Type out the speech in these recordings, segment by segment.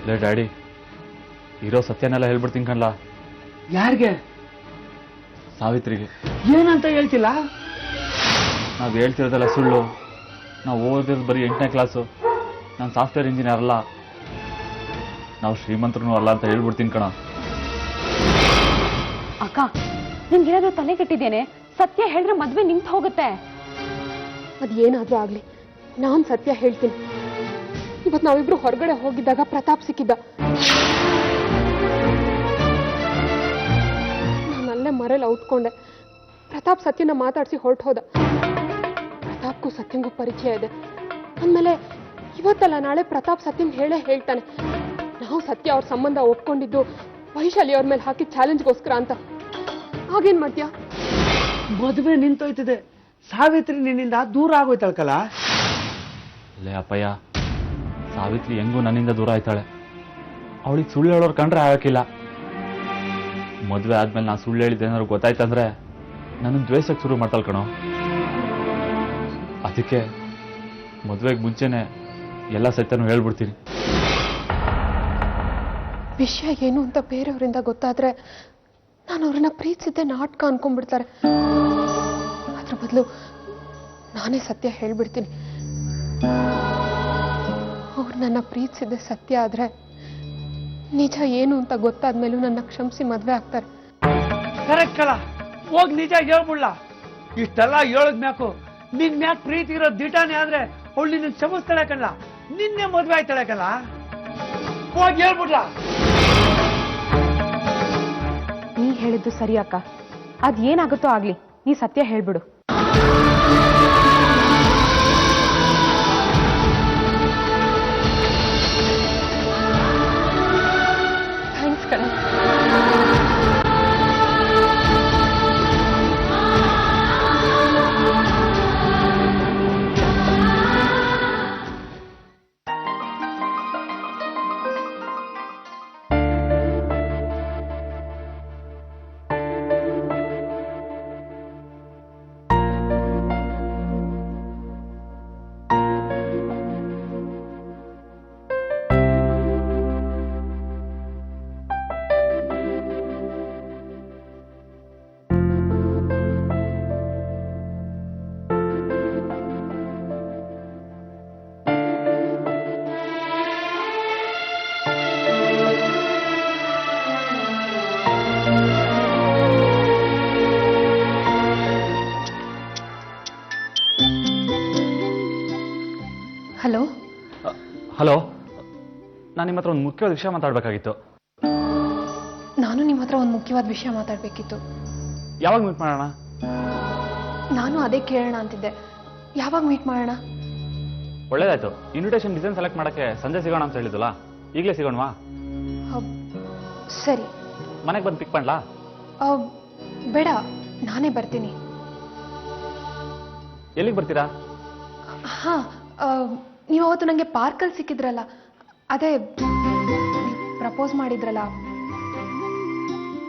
ಲೇ ಡ್ಯಾಡಿ, ಇರೋ ಸತ್ಯನೆಲ್ಲ ಹೇಳ್ಬಿಡ್ತೀನಿ ಕಣ್ಲ. ಯಾರಿಗೆ? ಸಾವಿತ್ರಿಗೆ. ಏನಂತ ಹೇಳ್ತಿಲ್ಲ? ನಾವು ಹೇಳ್ತಿರೋದಲ್ಲ ಸುಳ್ಳು. ನಾವು ಓದಿರೋದು ಬರೀ 8ನೇ ಕ್ಲಾಸು. ನಾನು ಸಾಫ್ಟ್ವೇರ್ ಇಂಜಿನಿಯರ್ ಅಲ್ಲ, ನಾವು ಶ್ರೀಮಂತರೂ ಅಲ್ಲ ಅಂತ ಹೇಳ್ಬಿಡ್ತೀನಿ ಕಣ. ಅಕ್ಕ, ನಿಮ್ಗೇನಾದ್ರೂ ತಲೆ ಕೆಟ್ಟಿದ್ದೇನೆ? ಸತ್ಯ ಹೇಳಿದ್ರೆ ಮದ್ವೆ ನಿಂತು ಹೋಗುತ್ತೆ. ಅದೇನಾದ್ರೂ ಆಗ್ಲಿ, ನಾನ್ ಸತ್ಯ ಹೇಳ್ತೀನಿ. ಇವತ್ತು ನಾವಿಬ್ರು ಹೊರಗಡೆ ಹೋಗಿದ್ದಾಗ ಪ್ರತಾಪ್ ಸಿಕ್ಕಿದ್ದ. ನಾನಲ್ಲೇ ಮರೇಲಿ ಔತ್ಕೊಂಡೆ. ಪ್ರತಾಪ್ ಸತ್ಯನ ಮಾತಾಡಿಸಿ ಹೊರಟು ಹೋದ. ಪ್ರತಾಪ್ಗೂ ಸತ್ಯಂಗೂ ಪರಿಚಯ ಇದೆ ಅಂದಮೇಲೆ ಇವತ್ತಲ್ಲ ನಾಳೆ ಪ್ರತಾಪ್ ಸತ್ಯಂಗ್ ಹೇಳೇ ಹೇಳ್ತಾನೆ, ನಾವು ಸತ್ಯ ಅವ್ರ ಸಂಬಂಧ ಒಪ್ಕೊಂಡಿದ್ದು ವೈಶಾಲಿ ಅವ್ರ ಮೇಲೆ ಹಾಕಿ ಚಾಲೆಂಜ್ಗೋಸ್ಕರ ಅಂತ. ಹಾಗೇನ್ ಮಾಡ್ತೀಯಾ? ಮದುವೆ ನಿಂತೋಯ್ತದೆ, ಸಾವಿತ್ರಿ ನಿನ್ನಿಂದ ದೂರ ಆಗೋಯ್ತಳ್ಕಲ್ಲ. ಲೇ ಅಪ್ಪಯ್ಯ, ಸಾವಿತ್ರಿ ಹೆಂಗೂ ನನ್ನಿಂದ ದೂರ ಆಯ್ತಾಳೆ. ಅವಳಿಗೆ ಸುಳ್ಳು ಹೇಳೋರು ಕಂಡ್ರೆ ಆಗಕ್ಕಿಲ್ಲ. ಮದುವೆ ಆದ್ಮೇಲೆ ನಾನು ಸುಳ್ಳು ಹೇಳಿದ್ದೆ ಏನಾದ್ರು ಗೊತ್ತಾಯ್ತಂದ್ರೆ ನನ್ನ ದ್ವೇಷಕ್ಕೆ ಶುರು ಮಾಡ್ತಾಳೆ ಕಣೋ. ಅದಕ್ಕೆ ಮದುವೆಗೆ ಮುಂಚೆನೆ ಎಲ್ಲ ಸತ್ಯನೂ ಹೇಳ್ಬಿಡ್ತೀನಿ. ವಿಷಯ ಏನು ಅಂತ ಬೇರೆಯವರಿಂದ ಗೊತ್ತಾದ್ರೆ ನಾನು ಅವ್ರನ್ನ ಪ್ರೀತಿಸಿದ್ದೆ ನಾಟಕ ಅನ್ಕೊಂಡ್ಬಿಡ್ತಾರೆ. ಅದ್ರ ಬದಲು ನಾನೇ ಸತ್ಯ ಹೇಳ್ಬಿಡ್ತೀನಿ. ಅವ್ರು ನನ್ನ ಪ್ರೀತಿಸಿದ್ದೆ ಸತ್ಯ ಆದ್ರೆ ನಿಜ ಏನು ಅಂತ ಗೊತ್ತಾದ್ಮೇಲೂ ನನ್ನ ಕ್ಷಮಿಸಿ ಮದ್ವೆ ಆಗ್ತಾರೆ. ಕರೆಕ್ಟ್ ಕಲ, ಹೋಗಿ ನಿಜ ಹೇಳ್ಬಿಡ್ಲ. ಇಷ್ಟೆಲ್ಲ ಹೇಳದ್ ಮ್ಯಾಕು ನಿನ್ ಮ್ಯಾಕ್ ಪ್ರೀತಿ ಇರೋ ದಿಟಾನೆ ಆದ್ರೆ ಅವಳು ನಿನ್ನ ಕ್ಷಮಿಸ್ತಾಳೆ ಕಲ್ಲ, ನಿನ್ನೆ ಮದ್ವೆ ಆಯ್ತಾಳೆ ಕಲ್ಲ. ಹೋಗಿ ಹೇಳ್ಬಿಡ್ಲ. ನೀ ಹೇಳಿದ್ದು ಸರಿ ಅಕ್ಕ. ಅದ್ ಏನಾಗುತ್ತೋ ಆಗ್ಲಿ, ನೀ ಸತ್ಯ ಹೇಳ್ಬಿಡು. ಥ್ಯಾಂಕ್ಸ್ ಕಣ. ಹಲೋ ಹಲೋ, ನಾನು ನಿಮ್ಮ ಹತ್ರ ಒಂದು ಮುಖ್ಯವಾದ ವಿಷಯ ಮಾತಾಡಬೇಕಾಗಿತ್ತು. ನಾನು ನಿಮ್ಮ ಹತ್ರ ಒಂದು ಮುಖ್ಯವಾದ ವಿಷಯ ಮಾತಾಡಬೇಕಿತ್ತು. ಯಾವಾಗ ಮೀಟ್ ಮಾಡೋಣ? ನಾನು ಅದೇ ಕೇಳೋಣ ಅಂತಿದ್ದೆ. ಯಾವಾಗ ಮೀಟ್ ಮಾಡೋಣ? ಒಳ್ಳೇದಾಯ್ತು. ಇನ್ವಿಟೇಷನ್ ಡಿಸೈನ್ ಸೆಲೆಕ್ಟ್ ಮಾಡೋಕ್ಕೆ ಸಂಜೆ ಸಿಗೋಣ ಅಂತ ಹೇಳಿದ್ವಲ್ಲ, ಈಗಲೇ ಸಿಗೋಣವಾ? ಸರಿ. ಮನೆಗೆ ಬಂದು ಪಿಕ್ ಮಾಡಲಾ? ಬೇಡ, ನಾನೇ ಬರ್ತೀನಿ. ಎಲ್ಲಿಗೆ ಬರ್ತೀರಾ? ಹಾ, ನೀವು ಅವತ್ತು ನನಗೆ ಪಾರ್ಕಲ್ಲಿ ಸಿಕ್ಕಿದ್ರಲ್ಲ, ಅದೇ ಪ್ರಪೋಸ್ ಮಾಡಿದ್ರಲ್ಲ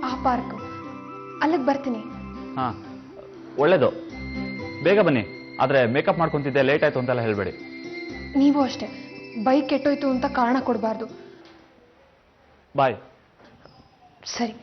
ಆ ಪಾರ್ಕ್, ಅಲ್ಲಿಗೆ ಬರ್ತೀನಿ. ಹಾ, ಒಳ್ಳೇದು. ಬೇಗ ಬನ್ನಿ. ಆದರೆ ಮೇಕಪ್ ಮಾಡ್ಕೊಂತಿದ್ದೆ, ಲೇಟ್ ಆಯ್ತು ಅಂತೆಲ್ಲ ಹೇಳಬೇಡಿ. ನೀವು ಅಷ್ಟೇ, ಬೈಕ್ ಕೆಟ್ಟೋಯ್ತು ಅಂತ ಕಾರಣ ಕೊಡಬಾರ್ದು. ಬಾಯ್. ಸರಿ.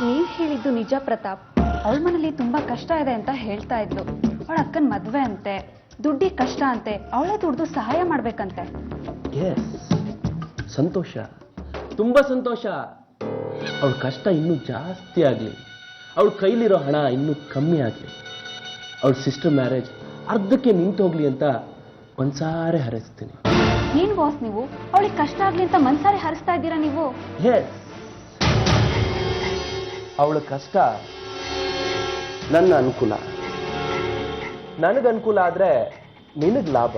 ನೀವ್ ಹೇಳಿದ್ದು ನಿಜ ಪ್ರತಾಪ್. ಅವಳ ಮನೇಲಿ ತುಂಬಾ ಕಷ್ಟ ಇದೆ ಅಂತ ಹೇಳ್ತಾ ಇದ್ಲು. ಅವಳ ಅಕ್ಕನ ಮದ್ವೆ ಅಂತೆ, ದುಡ್ಡಿಗೆ ಕಷ್ಟ ಅಂತೆ, ಅವಳೇ ದುಡ್ದು ಸಹಾಯ ಮಾಡ್ಬೇಕಂತೆ. ಸಂತೋಷ, ತುಂಬಾ ಸಂತೋಷ. ಅವಳ ಕಷ್ಟ ಇನ್ನೂ ಜಾಸ್ತಿ ಆಗಲಿ, ಅವಳ ಕೈಲಿರೋ ಹಣ ಇನ್ನೂ ಕಮ್ಮಿ ಆಗಲಿ, ಅವಳ ಸಿಸ್ಟರ್ ಮ್ಯಾರೇಜ್ ಅರ್ಧಕ್ಕೆ ನಿಂತು ಹೋಗ್ಲಿ ಅಂತ ಮನ್ಸಾರೆ ಹರಿಸ್ತೀನಿ. ನೀನ್ ಬಾಸ್, ನೀವು ಅವಳಿಗೆ ಕಷ್ಟ ಆಗ್ಲಿ ಅಂತ ಮನ್ಸಾರೆ ಹರಿಸ್ತಾ ಇದ್ದೀರಾ ನೀವು? ಎಸ್, ಅವಳ ಕಷ್ಟ ನನ್ನ ಅನುಕೂಲ, ನನಗೆ ಅನುಕೂಲ ಆದ್ರೆ ನಿನಗೆ ಲಾಭ.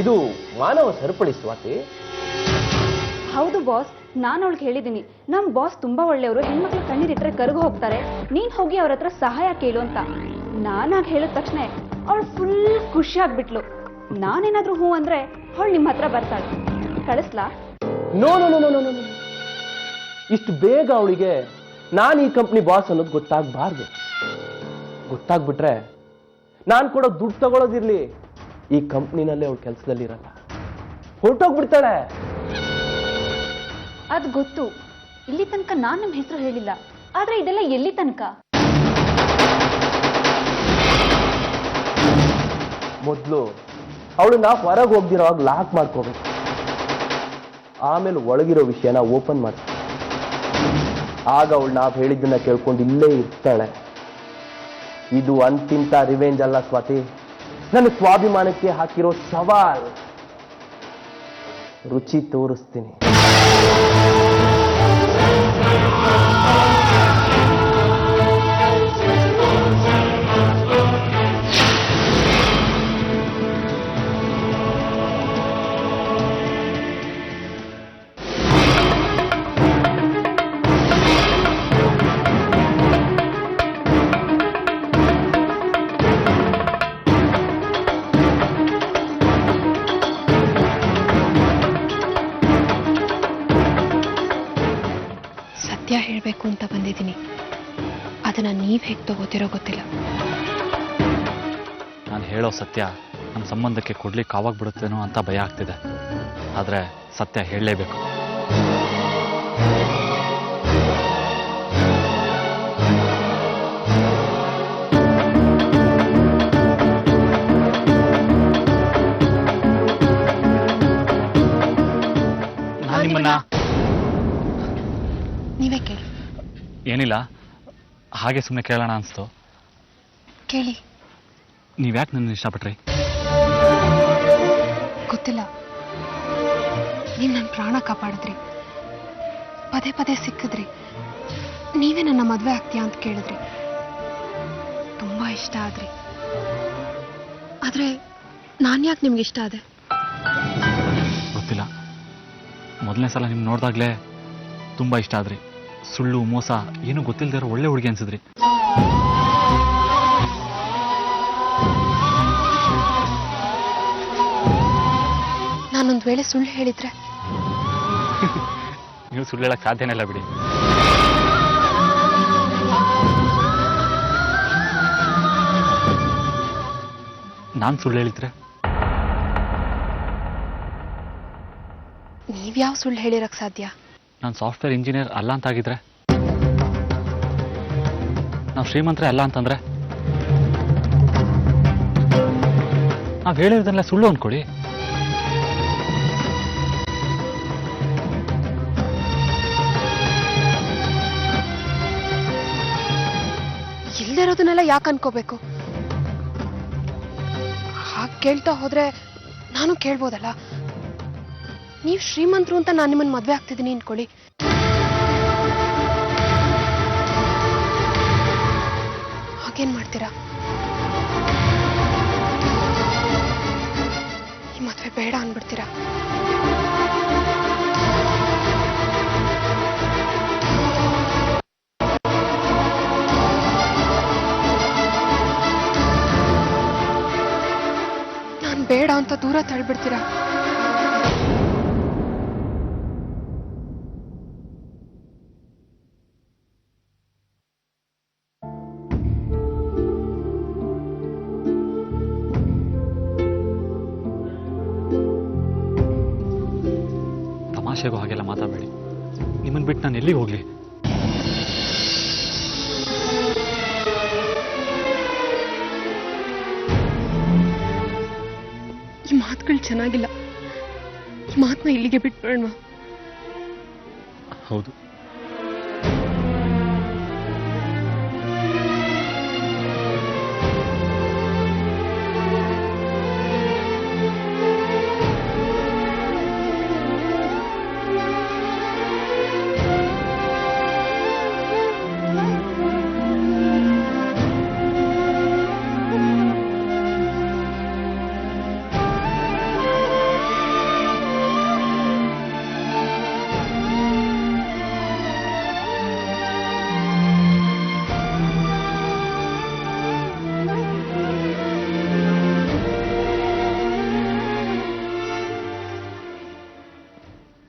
ಇದು ಮಾನವ ಸರಪಳಿ ಸ್ವಾತಿ. ಹೌದು ಬಾಸ್, ನಾನು ಅವಳಿಗೆ ಹೇಳಿದ್ದೀನಿ, ನಮ್ ಬಾಸ್ ತುಂಬಾ ಒಳ್ಳೆಯವರು, ಹೆಣ್ಮಕ್ಳು ಕಣ್ಣೀರಿಟ್ರೆ ಕರಗು ಹೋಗ್ತಾರೆ, ನೀನ್ ಹೋಗಿ ಅವ್ರ ಹತ್ರ ಸಹಾಯ ಕೇಳು ಅಂತ. ನಾನಾಗಿ ಹೇಳಿದ ತಕ್ಷಣ ಅವಳು ಫುಲ್ ಖುಷಿ ಆಗ್ಬಿಟ್ಲು. ನಾನೇನಾದ್ರೂ ಹೂ ಅಂದ್ರೆ ಅವಳು ನಿಮ್ಮ ಹತ್ರ ಬರ್ತಾಳೆ. ಕಳಿಸ್ಲಾ? No no no no no no. ಇಷ್ಟು ಬೇಗ ಅವಳಿಗೆ ನಾನು ಈ ಕಂಪ್ನಿ ಬಾಸ್ ಅನ್ನೋದು ಗೊತ್ತಾಗಬಾರ್ದು. ಗೊತ್ತಾಗ್ಬಿಟ್ರೆ ನಾನು ಕೊಡೋ ದುಡ್ಡು ತಗೊಳ್ಳೋದಿರ್ಲಿ, ಈ ಕಂಪ್ನಿನಲ್ಲೇ ಅವಳು ಕೆಲಸದಲ್ಲಿರಲ್ಲ, ಹೊರಟೋಗ್ಬಿಡ್ತಾಳೆ. ಅದ್ ಗೊತ್ತು. ಇಲ್ಲಿ ತನಕ ನಾನ್ ನಿಮ್ ಹೆಸರು ಹೇಳಿಲ್ಲ. ಆದ್ರೆ ಇದೆಲ್ಲ ಎಲ್ಲಿ ತನಕ? ಮೊದಲು ಅವಳನ್ನ ಹೊರಗೆ ಹೋಗ್ದಿರೋವಾಗ ಲಾಕ್ ಮಾಡ್ಕೋಬೇಕು, ಆಮೇಲೆ ಒಳಗಿರೋ ವಿಷಯನ ಓಪನ್ ಮಾಡ್ತೀವಿ. ಆಗ ಅವಳು ನಾವು ಹೇಳಿದ್ದನ್ನ ಕೇಳ್ಕೊಂಡು ಇಲ್ಲೇ ಇರ್ತಾಳೆ. ಇದು ಅಂತಿಂತ ರಿವೆಂಜ್ ಅಲ್ಲ ಸ್ವಾತಿ, ನನ್ನ ಸ್ವಾಭಿಮಾನಕ್ಕೆ ಹಾಕಿರೋ ಸವಾಲ್. ರುಚಿ ತೋರಿಸ್ತೀನಿ. ಸತ್ಯ ಹೇಳಬೇಕು ಅಂತ ಬಂದಿದ್ದೀನಿ. ಅದನ್ನ ನೀವ್ ಹೇಗೆ ತಗೋತಿರೋ ಗೊತ್ತಿಲ್ಲ. ನಾನು ಹೇಳೋ ಸತ್ಯ ನಮ್ಮ ಸಂಬಂಧಕ್ಕೆ ಕೊಡ್ಲಿಕ್ಕೆ ಆವಾಗ್ಬಿಡುತ್ತೇನೋ ಅಂತ ಭಯ ಆಗ್ತಿದೆ. ಆದರೆ ಸತ್ಯ ಹೇಳಲೇಬೇಕು. ನಾನು ನಿಮ್ಮನ್ನ ನೀವೇ ಕೇಳಿ. ಏನಿಲ್ಲ, ಹಾಗೆ ಸುಮ್ಮನೆ ಕೇಳೋಣ ಅನಿಸ್ತು. ಕೇಳಿ. ನೀವ್ಯಾಕೆ ನನ್ನ ಇಷ್ಟಪಟ್ರಿ? ಗೊತ್ತಿಲ್ಲ. ನೀವು ನನ್ನ ಪ್ರಾಣ ಕಾಪಾಡಿದ್ರಿ, ಪದೇ ಪದೇ ಸಿಕ್ಕಿದ್ರಿ. ನೀವೇ ನನ್ನ ಮದುವೆ ಆಗ್ತೀಯಾ ಅಂತ ಕೇಳಿದ್ರಿ. ತುಂಬಾ ಇಷ್ಟ ಆದ್ರಿ. ಆದ್ರೆ ನಾನು ಯಾಕೆ ನಿಮ್ಗೆ ಇಷ್ಟ ಆದೆ? ಗೊತ್ತಿಲ್ಲ. ಮೊದಲನೇ ಸಲ ನಿಮ್ಗೆ ನೋಡಿದಾಗಲೇ ತುಂಬ ಇಷ್ಟ ಆದ್ರಿ. ಸುಳ್ಳು ಮೋಸ ಏನೂ ಗೊತ್ತಿಲ್ಲದೆ ಇರೋ ಒಳ್ಳೆ ಹುಡುಗಿ ಅನ್ಸಿದ್ರಿ. ನಾನೊಂದು ವೇಳೆ ಸುಳ್ಳು ಹೇಳಿದ್ರೆ? ನೀವು ಸುಳ್ಳು ಹೇಳಕ್ ಸಾಧ್ಯನೇ ಇಲ್ಲ ಬಿಡಿ. ನಾನು ಸುಳ್ಳು ಹೇಳಿದ್ರೆ? ನೀವ್ಯಾವ ಸುಳ್ಳು ಹೇಳಿರಕ್ ಸಾಧ್ಯ? ನಾನು ಸಾಫ್ಟ್ವೇರ್ ಇಂಜಿನಿಯರ್ ಅಲ್ಲ ಅಂತಾಗಿದ್ರೆ, ನಾವು ಶ್ರೀಮಂತರೇ ಅಲ್ಲ ಅಂತಂದ್ರೆ, ನಾವು ಹೇಳಿರೋದನ್ನೆಲ್ಲ ಸುಳ್ಳು ಅಂದ್ಕೊಳ್ಳಿ. ಇಲ್ದಿರೋದನ್ನೆಲ್ಲ ಯಾಕೆ ಅನ್ಕೋಬೇಕು? ಹಾಗೆ ಕೇಳ್ತಾ ಹೋದ್ರೆ ನಾನು ಕೇಳ್ಬೋದಲ್ಲ. ನೀವು ಶ್ರೀಮಂತರು ಅಂತ ನಾನು ನಿಮ್ಮನ್ನ ಮದ್ವೆ ಆಗ್ತಿದ್ದೀನಿ ಅನ್ಕೊಳ್ಳಿ. ಹಾಗೇನ್ ಮಾಡ್ತೀರಾ? ಈ ಮದ್ವೆ ಬೇಡ ಅನ್ಬಿಡ್ತೀರಾ? ನಾನು ಬೇಡ ಅಂತ ದೂರ ತಳ್ಬಿಡ್ತೀರಾ? ತಮಾಷೆಗೂ ಹಾಗೆಲ್ಲ ಮಾತಾಡಬೇಡಿ. ನಿಮ್ಮನ್ನು ಬಿಟ್ಟು ನಾನು ಎಲ್ಲಿಗೆ ಹೋಗ್ಲಿ? ಈ ಮಾತುಗಳು ಚೆನ್ನಾಗಿಲ್ಲ. ಈ ಮಾತನ್ನ ಇಲ್ಲಿಗೆ ಬಿಟ್ಬಿಡೋಣ. ಹೌದು,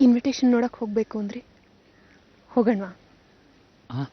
ಇನ್ವಿಟೇಷನ್ ನೋಡಕ್ ಹೋಗ್ಬೇಕು ಅಂದ್ರಿ, ಹೋಗಣ್ವಾ? ಆ?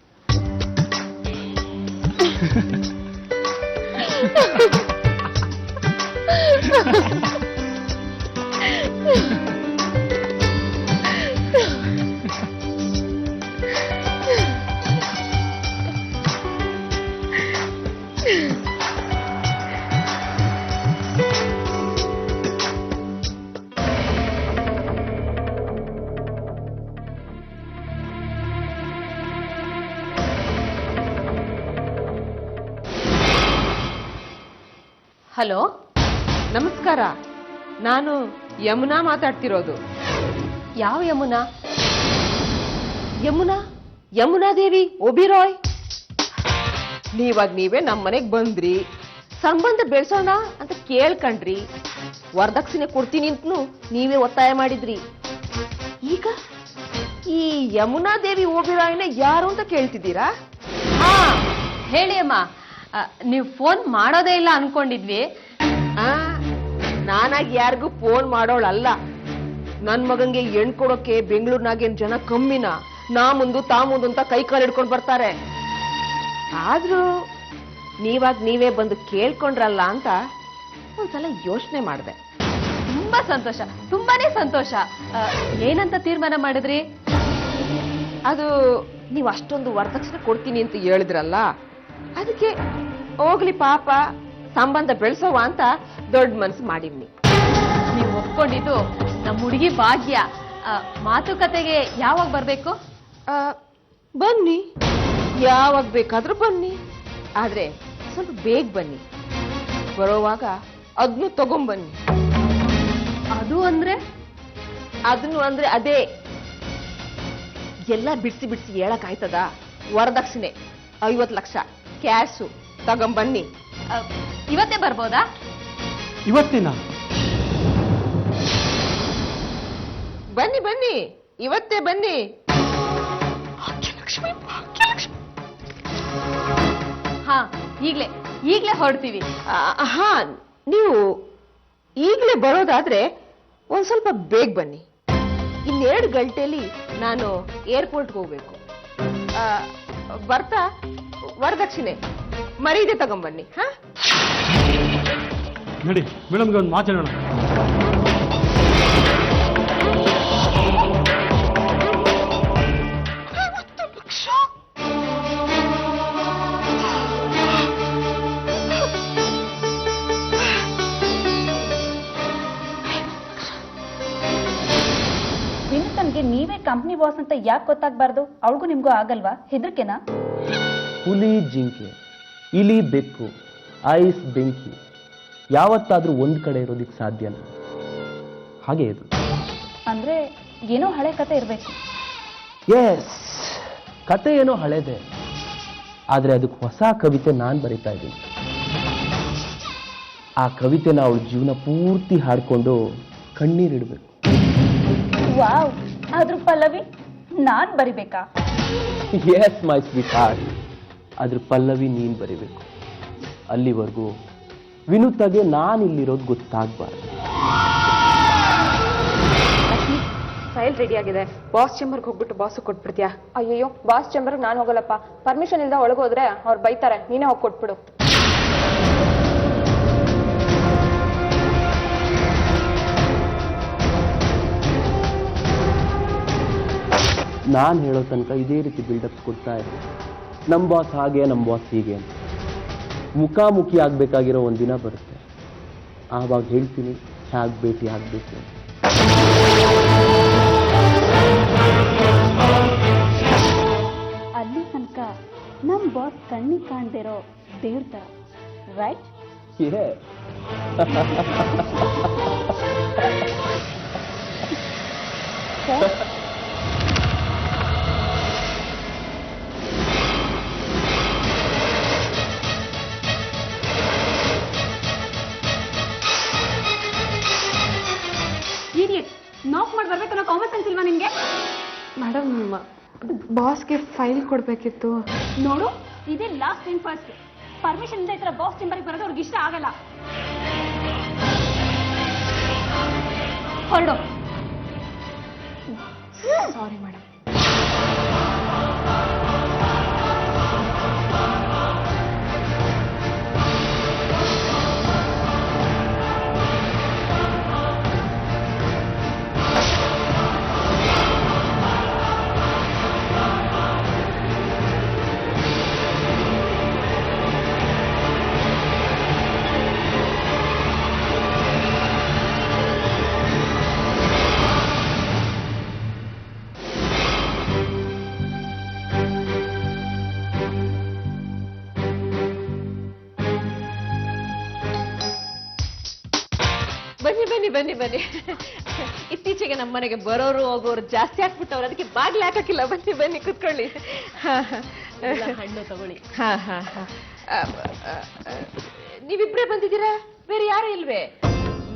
ಹಲೋ, ನಮಸ್ಕಾರ. ನಾನು ಯಮುನಾ ಮಾತಾಡ್ತಿರೋದು. ಯಾವ ಯಮುನಾ? ಯಮುನಾದೇವಿ ಒಬಿರಾಯ್. ನೀವೇ ನಮ್ಮನೆಗೆ ಬಂದ್ರಿ, ಸಂಬಂಧ ಬೆಳೆಸೋಣ ಅಂತ ಕೇಳ್ಕಂಡ್ರಿ, ವರದಕ್ಷಿಣೆ ಕೊಡ್ತೀನಿ ಅಂತನೂ ನೀವೇ ಒತ್ತಾಯ ಮಾಡಿದ್ರಿ. ಈಗ ಈ ಯಮುನಾದೇವಿ ಒಬಿರಾಯ್ನ ಯಾರು ಅಂತ ಕೇಳ್ತಿದ್ದೀರಾ? ಹಾ ಹೇಳಿ ಅಮ್ಮ, ನೀವು ಫೋನ್ ಮಾಡೋದೇ ಇಲ್ಲ ಅನ್ಕೊಂಡಿದ್ವಿ. ನಾನಾಗಿ ಯಾರಿಗೂ ಫೋನ್ ಮಾಡೋಳಲ್ಲ. ನನ್ ಮಗಂಗೆ ಹೆಣ್ ಕೊಡೋಕೆ ಬೆಂಗಳೂರಿನಾಗೇನ್ ಜನ ಕಮ್ಮಿನ? ನಾ ಮುಂದು ತಾ ಮುಂದು ಅಂತ ಕೈ ಕಾಲು ಹಿಡ್ಕೊಂಡು ಬರ್ತಾರೆ. ಆದ್ರೂ ನೀವೇ ಬಂದು ಕೇಳ್ಕೊಂಡ್ರಲ್ಲ ಅಂತ ಒಂದ್ಸಲ ಯೋಚನೆ ಮಾಡಿದೆ. ತುಂಬಾ ಸಂತೋಷ, ತುಂಬಾನೇ ಸಂತೋಷ. ಏನಂತ ತೀರ್ಮಾನ ಮಾಡಿದ್ರಿ? ಅದು ನೀವು ಅಷ್ಟೊಂದು ವರದಕ್ಷಿಣೆ ಕೊಡ್ತೀನಿ ಅಂತ ಹೇಳಿದ್ರಲ್ಲ, ಅದಕ್ಕೆ ಹೋಗ್ಲಿ ಪಾಪ, ಸಂಬಂಧ ಬೆಳೆಸೋವ ಅಂತ ದೊಡ್ಡ ಮನ್ಸು ಮಾಡಿವ್ನಿ. ನೀವು ಒಪ್ಕೊಂಡಿದ್ದು ನಮ್ಮ ಹುಡುಗಿ ಭಾಗ್ಯ. ಮಾತುಕತೆಗೆ ಯಾವಾಗ ಬರ್ಬೇಕು? ಬನ್ನಿ, ಯಾವಾಗ ಬೇಕಾದ್ರೂ ಬನ್ನಿ. ಆದ್ರೆ ಸ್ವಲ್ಪ ಬೇಗ ಬನ್ನಿ. ಬರೋವಾಗ ಅದನ್ನು ತಗೊಂಬನ್ನಿ. ಅದನ್ನು ಅಂದ್ರೆ ಅದೇ ಎಲ್ಲ ಬಿಡಿಸಿ ಹೇಳಕ್ ಆಯ್ತದ? ವರದಕ್ಷಿಣೆ 50 ಲಕ್ಷ ಕ್ಯಾಶು ತಗೊಂಬನ್ನಿ. ಇವತ್ತೇ ಬರ್ಬೋದಾ? ಇವತ್ತಿನ ಬನ್ನಿ, ಇವತ್ತೇ ಬನ್ನಿ. ಹಾ, ಈಗ್ಲೇ ಹೊರಡ್ತೀವಿ. ಹಾ, ನೀವು ಈಗಲೇ ಬರೋದಾದ್ರೆ ಒಂದ್ ಸ್ವಲ್ಪ ಬೇಗ ಬನ್ನಿ. 2 ಗಂಟೆಲಿ ನಾನು ಏರ್ಪೋರ್ಟ್ಗೆ ಹೋಗ್ಬೇಕು. ಬರ್ತಾ ವರದಕ್ಷಿಣೆ ಮರೀದೆ ತಗೊಂಬನ್ನಿ. ಹಾ, ನಡಿ ಮೇಡಮ್ಗೆ ಒಂದು ಮಾತಾಡೋಣ. ವಿನುತನ್ಗೆ ನೀವೇ ಕಂಪ್ನಿ ಬಾಸ್ ಅಂತ ಯಾಕೆ ಗೊತ್ತಾಗ್ಬಾರ್ದು? ಅವಳಿಗೂ ನಿಮ್ಗೂ ಆಗಲ್ವಾ? ಹೆದರ್ಕೆನಾ? ಹುಲಿ ಜಿಂಕೆ, ಇಲಿ ಬೆಕ್ಕು, ಐಸ್ ಬೆಂಕಿ ಯಾವತ್ತಾದ್ರೂ ಒಂದ್ ಕಡೆ ಇರೋದಿಕ್ ಸಾಧ್ಯನಾ? ಹಾಗೆ ಇದು. ಅಂದ್ರೆ ಏನೋ ಹಳೆ ಕತೆ ಇರ್ಬೇಕು. ಎಸ್, ಕತೆ ಏನೋ ಹಳೇದೆ, ಆದ್ರೆ ಅದಕ್ಕೆ ಹೊಸ ಕವಿತೆ ನಾನ್ ಬರಿತಾ ಇದ್ದೀನಿ. ಆ ಕವಿತೆನ ಅವಳ ಜೀವನ ಪೂರ್ತಿ ಹಾಡ್ಕೊಂಡು ಕಣ್ಣೀರಿಡ್ಬೇಕು. ವಾವ್, ಅದ್ರ ಪಲ್ಲವಿ ನಾನ್ ಬರಿಬೇಕಾ? ಎಸ್ ಮೈ ಸ್ವೀಟ್ ಹಾರ್ಟ್, ಅದ್ರ ಪಲ್ಲವಿ ನೀನ್ ಬರಿಬೇಕು. ಅಲ್ಲಿವರೆಗೂ ವಿನುತಾಗೆ ನಾನು ಇಲ್ಲಿರೋದು ಗೊತ್ತಾಗ್ಬಾರ್ದು. ಫೈಲ್ ರೆಡಿ ಆಗಿದೆ. ಬಾಸ್ ಚೇಂಬರ್ಗೆ ಹೋಗ್ಬಿಟ್ಟು ಬಾಸ್ ಕೊಟ್ಬಿಡ್ತೀಯಾ? ಅಯ್ಯೋ, ಬಾಸ್ ಚೇಂಬರ್ಗೆ ನಾನು ಹೋಗಲ್ಲಪ್ಪ. ಪರ್ಮಿಷನ್ ಇಲ್ದ ಒಳಗೋದ್ರೆ ಅವ್ರು ಬೈತಾರೆ. ನೀನೇ ಹೋಗಿ ಕೊಟ್ಬಿಡು. ನಾನು ಹೇಳೋ ತನಕ ಇದೇ ರೀತಿ ಬಿಲ್ಡಪ್ಸ್ ಕೊಡ್ತಾ ಇದ್ದೆ. ನಮ್ಮ ಬಾಸ್ ಹಾಗೆ, ನಮ್ಮ ಬಾಸ್ ಹೀಗೆ ಅಂತ. ಮುಖಾಮುಖಿ ಆಗ್ಬೇಕಾಗಿರೋ ಒಂದಿನ ಬರುತ್ತೆ, ಆವಾಗ ಹೇಳ್ತೀನಿ ಹೇಗೆ ಭೇಟಿ ಆಗ್ಬೇಕು ಅಂತ. ಅಲ್ಲಿ ತನಕ ನಮ್ ಬಾಸ್ ಕಣ್ಣಿಗೆ ಕಾಣ್ದಿರೋ ದೇವ್ರ ತರ, ರೈಟ್? ನಾಕ್ ಮಾಡಿ ಬರ್ಬೇಕನ್ನೋ ಕಾಮನ್ ಸೆನ್ಸ್ ಇಲ್ವಾ ನಿಮ್ಗೆ? ಮೇಡಮ್, ಬಾಸ್ಗೆ ಫೈಲ್ ಕೊಡಬೇಕಿತ್ತು. ನೋಡು, ಇದೇ ಲಾಸ್ಟ್ ಟೈಮ್ ಫಸ್ಟ್. ಪರ್ಮಿಷನ್ ಇಂದ ಈ ತರ ಬಾಸ್ ಚೇಂಬರ್ಗೆ ಬರೋದು ಅವ್ರಿಗೆ ಇಷ್ಟ ಆಗಲ್ಲ. ಹೊರಡು. Sorry madam. ಬನ್ನಿ ಬನ್ನಿ ಬನ್ನಿ ಬನ್ನಿ. ಇತ್ತೀಚೆಗೆ ನಮ್ಮ ಮನೆಗೆ ಬರೋರು ಹೋಗೋರು ಜಾಸ್ತಿ ಆಗ್ಬಿಟ್ಟವ್ರು, ಅದಕ್ಕೆ ಬಾಗ್ಲು ಹಾಕಕ್ಕಿಲ್ಲ. ಬನ್ನಿ ಬನ್ನಿ ಕುತ್ಕೊಳ್ಳಿ. ಹಣ್ಣು ತಗೊಳ್ಳಿ. ಹಾ ಹಾ ಹಾ. ನೀವಿಬ್ರೇ ಬಂದಿದ್ದೀರಾ? ಬೇರೆ ಯಾರು ಇಲ್ವೇ?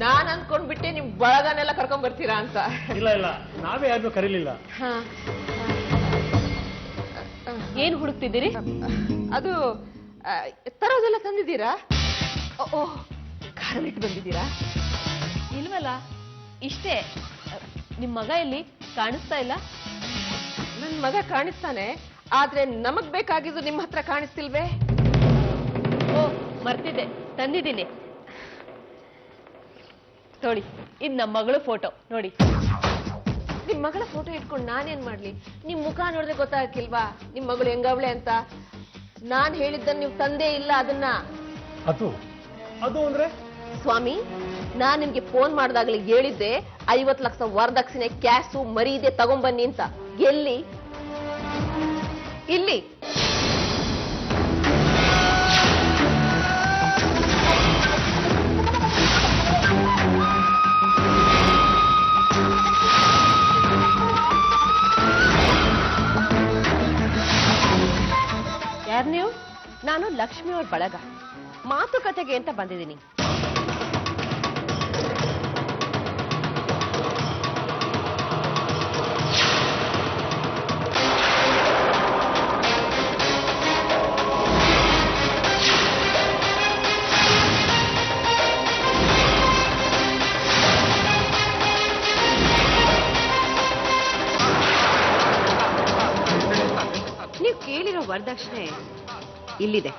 ನಾನ್ ಅನ್ಕೊಂಡ್ಬಿಟ್ಟೆ ನಿಮ್ ಬಳಗನೆಲ್ಲ ಕರ್ಕೊಂಡ್ ಬರ್ತೀರಾ ಅಂತ. ಇಲ್ಲ ಇಲ್ಲ, ನಾವೇ ಯಾರನ್ನೂ ಕರೀಲಿಲ್ಲ. ಹಾ. ಏನ್ ಹುಡುಕ್ತಿದ್ದೀರಿ? ಅದು ತರೋದೆಲ್ಲ ತಂದಿದ್ದೀರಾ? ಓ, ಕಾರಲ್ಲಿಟ್ಟು ಬಂದಿದ್ದೀರಾ? ಇಲ್ವಲ್ಲ, ಇಷ್ಟೇ. ನಿಮ್ ಮಗ ಇಲ್ಲಿ ಕಾಣಿಸ್ತಾ ಇಲ್ಲ. ನನ್ ಮಗ ಕಾಣಿಸ್ತಾನೆ, ಆದ್ರೆ ನಮಗ್ ಬೇಕಾಗಿದ್ದು ನಿಮ್ಮ ಹತ್ರ ಕಾಣಿಸ್ತಿಲ್ವೇ? ಓ, ಮರ್ತಿದ್ದೆ, ತಂದಿದ್ದೀನಿ. ನೋಡಿ, ಇದು ನಮ್ಮ ಮಗಳು ಫೋಟೋ ನೋಡಿ. ನಿಮ್ ಮಗಳ ಫೋಟೋ ಇಟ್ಕೊಂಡು ನಾನೇನ್ ಮಾಡ್ಲಿ? ನಿಮ್ ಮುಖ ನೋಡಿದ್ರೆ ಗೊತ್ತಾಗಕ್ಕಿಲ್ವಾ ನಿಮ್ ಮಗಳು ಹೆಂಗವಳೆ ಅಂತ? ನಾನ್ ಹೇಳಿದ್ದನ್ನ ನೀವು ತಂದೇ ಇಲ್ಲ ಅದನ್ನ. ಅದು ಅಂದ್ರೆ ಸ್ವಾಮಿ, ನಾನ್ ನಿಮ್ಗೆ ಫೋನ್ ಮಾಡಿದಾಗ್ಲಿ ಹೇಳಿದ್ದೆ 50 ಲಕ್ಷ ವರದಕ್ಷಿಣೆ ಕ್ಯಾಶು ಮರೀದೆ ತಗೊಂಬನ್ನಿ ಅಂತ. ಎಲ್ಲಿ? ಇಲ್ಲಿ. ಯಾರ್ ನೀವು? ನಾನು ಲಕ್ಷ್ಮಿ ಅವ್ರ ಬಳಗ, ಮಾತುಕತೆಗೆ ಅಂತ ಬಂದಿದ್ದೀನಿ. ನೀವು ಕೇಳಿರೋ ವರದಕ್ಷಿಣೆ ಇಲ್ಲಿದೆ.